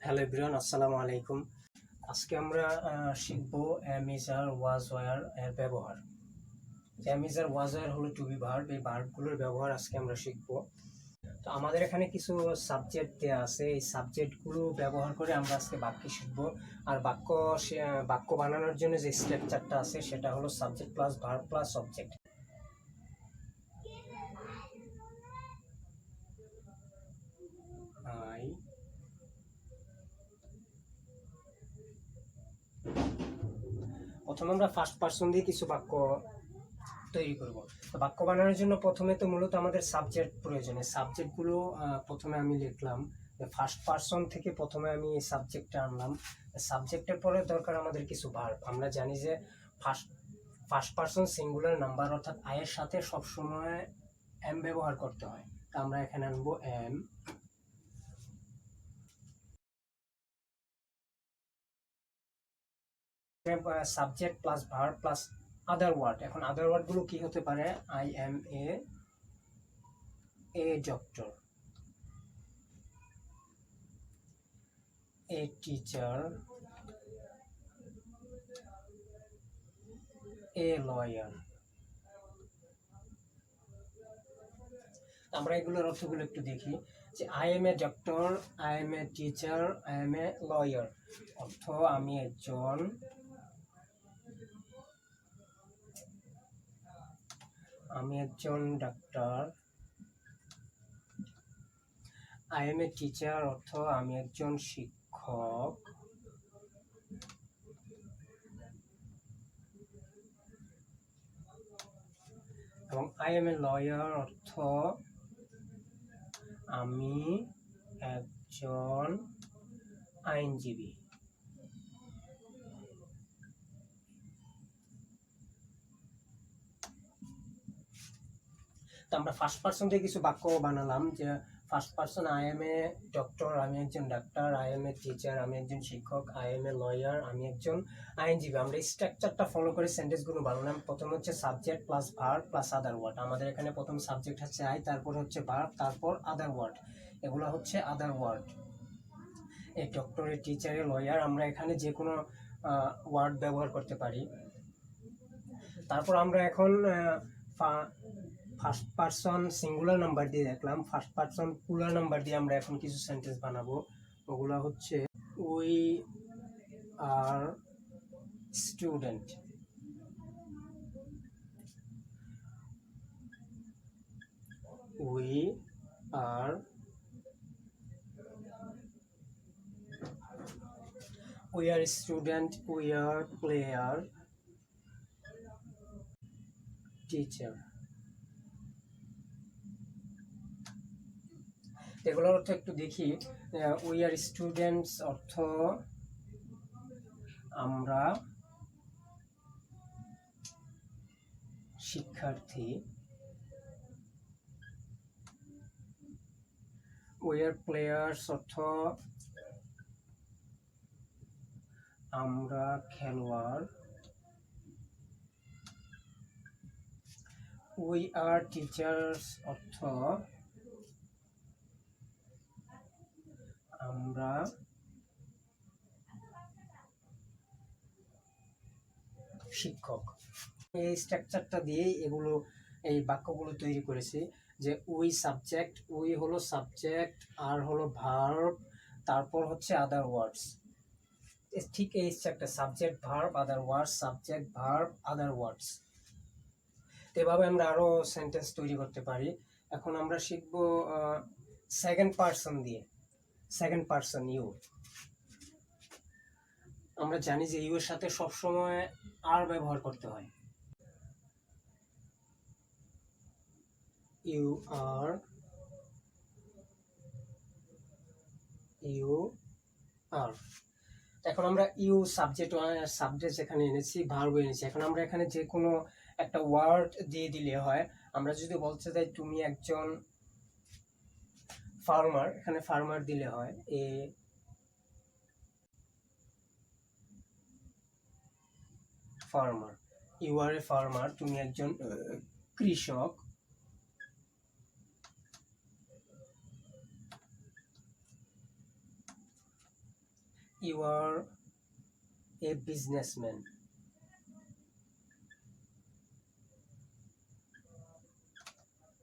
Hello everyone, আসসালামু আলাইকুম। আজকে আমরা শিখব am is are was were এর ব্যবহার। Am is are was were হলো টু বি ভার্ব। এই ভার্বগুলোর ব্যবহার আজকে আমরা শিখব। তো আমাদের এখানে কিছু সাবজেক্ট দেওয়া আছে, এই সাবজেক্টগুলো ব্যবহার করে আমরা আজকে বাক্য শিখব। আর বাক্য বানানোর জন্য যে স্ট্রাকচারটা আছে সেটা হলো subject plus verb plus object. প্রথমে আমরা ফার্স্ট পার্সন দিয়ে কিছু বাক্য তৈরি করব। তো বাক্য বানানোর জন্য প্রথমে তো মূলত আমাদের সাবজেক্ট প্রয়োজনে সাবজেক্টগুলো প্রথমে আমি লিখলাম। ফার্স্ট পার্সন থেকে প্রথমে আমি সাবজেক্টটা আনলাম। সাবজেক্টের পরে দরকার আমাদের কিছু ভার্ব। আমরা জানি যে first first person singular number অর্থাৎ আয়ের সাথে সবসময় এম ব্যবহার করতে হয়। তা আমরা এখানে আনবো am. Subject plus verb plus other word. এখন আদার ওয়ার্ডগুলো কি হতে পারে? I am a doctor, a teacher, a lawyer। আমরা এগুলোর অর্থগুলো একটু দেখি যে I am a doctor, I am a teacher, I am a lawyer. অর্থ আমি একজন doctor. I am a teacher অর্থ আমি একজন শিক্ষক। এবং আই এম এ লয়ার অর্থ আমি একজন আইনজীবী। তো আমরা ফার্স্ট পার্সন থেকে কিছু বাক্য বানালাম যে first person I am a doctor, আমি একজন doctor. I am a teacher, আমি একজন শিক্ষক। আই এম এ লয়ার, আমি একজন আইনজীবী। আমরা এই স্ট্রাকচারটা ফলো করে সেন্টেন্সগুলো বানালাম। প্রথম হচ্ছে subject plus verb plus other word. আমাদের এখানে প্রথম সাবজেক্ট হচ্ছে আই, তারপর হচ্ছে ভার্ব, তারপর আদার ওয়ার্ড। এগুলো হচ্ছে আদার ওয়ার্ড। এই ডক্টরের, টিচারের, লয়ার আমরা এখানে যে কোনো ওয়ার্ড ব্যবহার করতে পারি। তারপর আমরা এখন ফার্স্ট পার্সন সিঙ্গুলার নাম্বার দিয়ে দেখলাম। ফার্স্ট পার্সন প্লুরাল নাম্বার দিয়ে আমরা এখন কিছু সেন্টেন্স বানাবো। ওগুলো হচ্ছে we are student, we are student, we are player, teacher. এগুলোর অর্থ একটু দেখি। উই আর স্টুডেন্টস অর্থ আমরা শিক্ষার্থী। উই আর প্লেয়ার্স অর্থ আমরা খেলোয়াড়। উই আর টিচার্স অর্থ আমরা শিক্ষক। এই স্ট্রাকচারটা দিয়ে এই বাক্যগুলো তৈরি করেছি যে উই সাবজেক্ট, উই হলো সাবজেক্ট, আর হলো ভার্ব, তারপর হচ্ছে আদার ওয়ার্ডস। ঠিক এই স্ট্রাকচার সাবজেক্ট ভার্ব আদার ওয়ার্ডস, সাবজেক্ট ভার্ব আদার ওয়ার্ডস। এভাবে আমরা আরো সেন্টেন্স তৈরি করতে পারি। এখন আমরা শিখব সেকেন্ড পার্সন দিয়ে। Second person you. আমরা জানি যে ইউ এর সাথে সবসময় আর ব্যবহার করতে হয়। You are, you are. এখন আমরা ইউ সাবজেক্ট যেখানে এনেছি, ভার্ব এনেছি। এখন আমরা এখানে যে কোনো একটা ওয়ার্ড দিয়ে দিলে হয়। আমরা যদি বলতে চাই তুমি একজন ফার্মার, এখানে ফার্মার দিলে হয় a farmer. You are a farmer, তুমি একজন কৃষক। You are a businessman.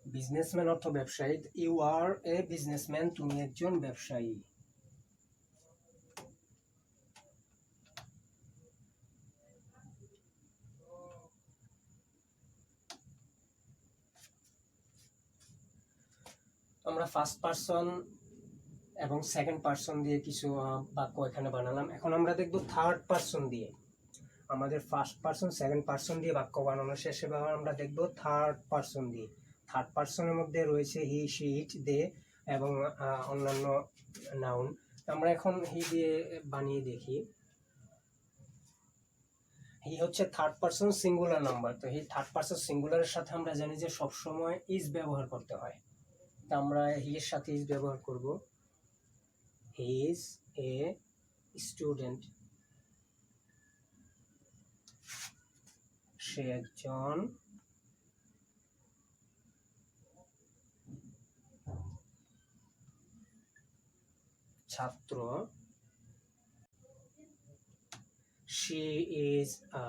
Businessman অর্থ ব্যবসায়ী। ইউ আর এ বিজনেসম্যান, তুমি একজন ব্যবসায়ী। আমরা ফার্স্ট পারসন এবং সেকেন্ড পারসন দিয়ে কিছু বাক্য এখানে বানালাম। এখন আমরা দেখব থার্ড পারসন দিয়ে। আমাদের ফার্স্ট পারসন সেকেন্ড পারসন দিয়ে বাক্য বানানো শেষ, এবার আমরা দেখব থার্ড পারসন দিয়ে। থার্ড পারসনের মধ্যে রয়েছে হি, শি, ইট, দে এবং অন্যান্য নাউন। আমরা এখন হি দিয়ে বানিয়ে দেখি। হি হচ্ছে থার্ড পারসন সিঙ্গুলার নাম্বার। তো হি থার্ড পারসন সিঙ্গুলারের সাথে আমরা জানি যে সবসময় ইজ ব্যবহার করতে হয়। তো আমরা হি এর সাথে ইজ ব্যবহার করব। He is a student. সে একজন ছাত্র। She is a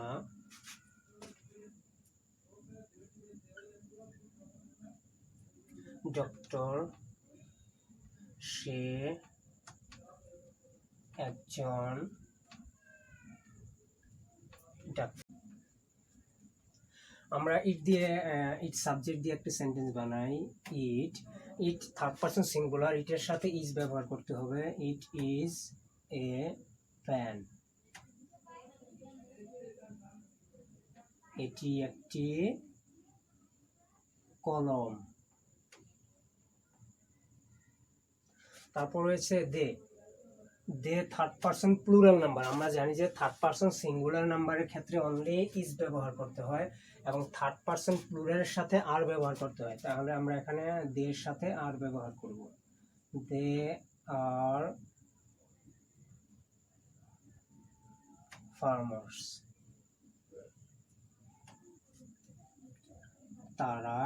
doctor. সে একজন ডাক্তার। আমরা ইট দিয়ে ইট সাবজেক্ট দিয়ে একটা সেন্টেন্স বানাই। ইট, ইট থার্ড পারসন সিঙ্গুলার, ইটের সাথে ইজ ব্যবহার করতে হবে। It is a pan. এটি একটি কলম। তারপর রয়েছে দে। দে থার্ড পারসন প্লুরাল নাম্বার। আমরা জানি যে থার্ড পারসন সিঙ্গুলার নাম্বারের ক্ষেত্রে অনলি ইজ ব্যবহার করতে হয় এবং থার্ড পারসন প্লুরালের সাথে আর ব্যবহার করতে হয়। তাহলে আমরা এখানে দে এর সাথে আর ব্যবহার করব। দে আর ফার্মার্স। তারা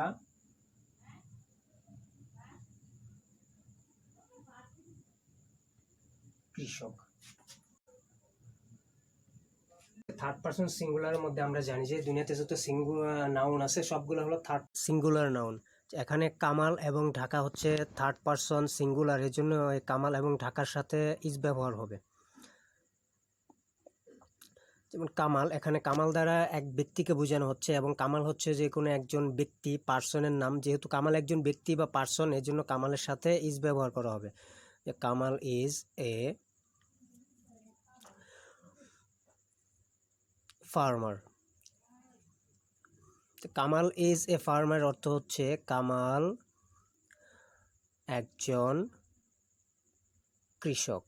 কৃষক। থার্ড পারসন সিঙ্গুলারের মধ্যে আমরা জানি যে দুনিয়াতে যত সিঙ্গুলার নাউন আছে সবগুলো হলো থার্ড সিঙ্গুলার নাউন। এখানে কামাল এবং ঢাকা হচ্ছে থার্ড পারসন সিঙ্গুলার, এর জন্য কামাল এবং ঢাকার সাথে ইজ ব্যবহার হবে। যেমন কামাল, এখানে কামাল দ্বারা এক ব্যক্তিকে বোঝানো হচ্ছে এবং কামাল হচ্ছে যে কোনো একজন ব্যক্তি, পার্সনের নাম। যেহেতু কামাল একজন ব্যক্তি বা পার্সন, এর জন্য কামালের সাথে ইজ ব্যবহার করা হবে। Kamal is a farmer. Kamal is a farmer অর্থ হচ্ছে কামাল একজন কৃষক।